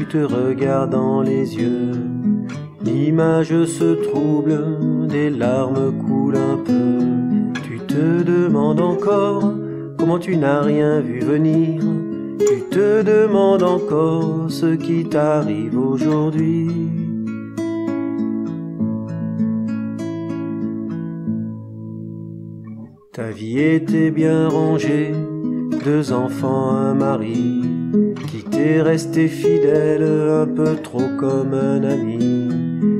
te regardes dans les yeux. L'image se trouble, des larmes coulent un peu. Tu te demandes encore comment tu n'as rien vu venir. Tu te demandes encore ce qui t'arrive aujourd'hui. Ta vie était bien rangée, 2 enfants, un mari, qui t'est resté fidèle, un peu trop comme un ami.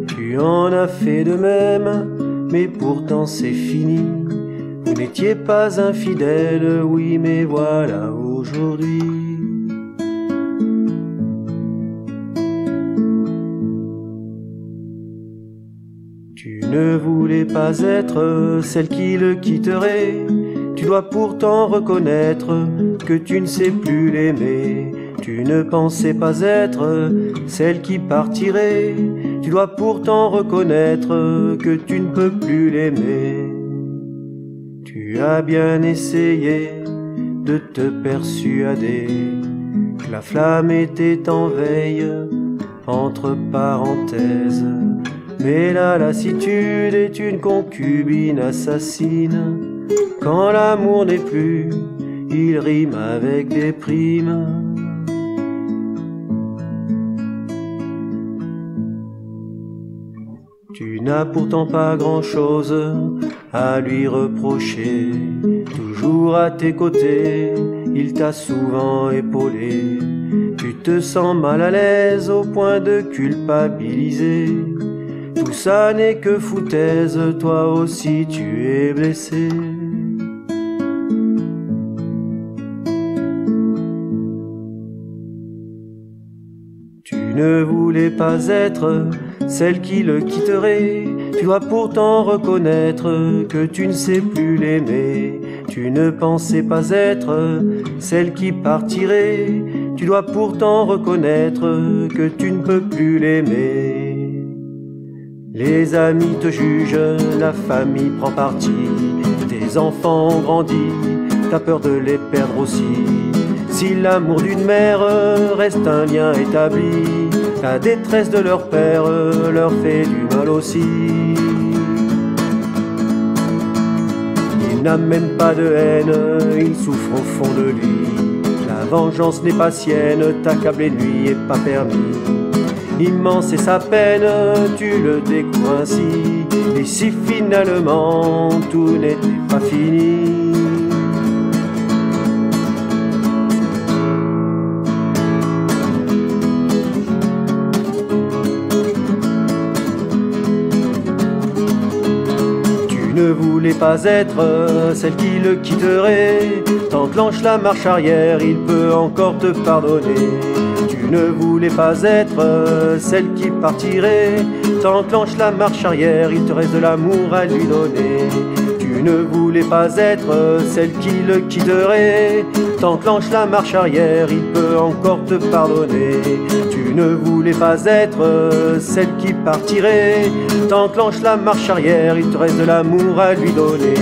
Tu en as fait de même, mais pourtant c'est fini. Vous n'étiez pas infidèle, oui, mais voilà aujourd'hui. Tu ne voulais pas être celle qui le quitterait. Tu dois pourtant reconnaître que tu ne sais plus l'aimer. Tu ne pensais pas être celle qui partirait. Tu dois pourtant reconnaître que tu ne peux plus l'aimer. Tu as bien essayé de te persuader que la flamme était en veille, entre parenthèses. Mais la lassitude est une concubine assassine. Quand l'amour n'est plus, il rime avec des primes. Tu n'as pourtant pas grand-chose à lui reprocher. Toujours à tes côtés, il t'a souvent épaulé. Tu te sens mal à l'aise au point de culpabiliser. Tout ça n'est que foutaise, toi aussi tu es blessé. Tu ne voulais pas être celle qui le quitterait. Tu dois pourtant reconnaître que tu ne sais plus l'aimer. Tu ne pensais pas être celle qui partirait. Tu dois pourtant reconnaître que tu ne peux plus l'aimer. Les amis te jugent, la famille prend parti. Tes enfants ont grandi, t'as peur de les perdre aussi. Si l'amour d'une mère reste un lien établi, la détresse de leur père leur fait du mal aussi. Il n'a même pas de haine, il souffre au fond de lui. La vengeance n'est pas sienne, t'accabler de lui est pas permis. Immense est sa peine, tu le découvres ainsi. Et si finalement tout n'était pas fini. Tu ne voulais pas être celle qui le quitterait. T'enclenches la marche arrière, il peut encore te pardonner. Tu ne voulais pas être celle qui partirait. T'enclenches la marche arrière, il te reste de l'amour à lui donner. Tu ne voulais pas être celle qui le quitterait. T'enclenches la marche arrière, il peut encore te pardonner. Tu ne voulais pas être celle qui partirait. T'enclenches la marche arrière, il te reste de l'amour à lui donner.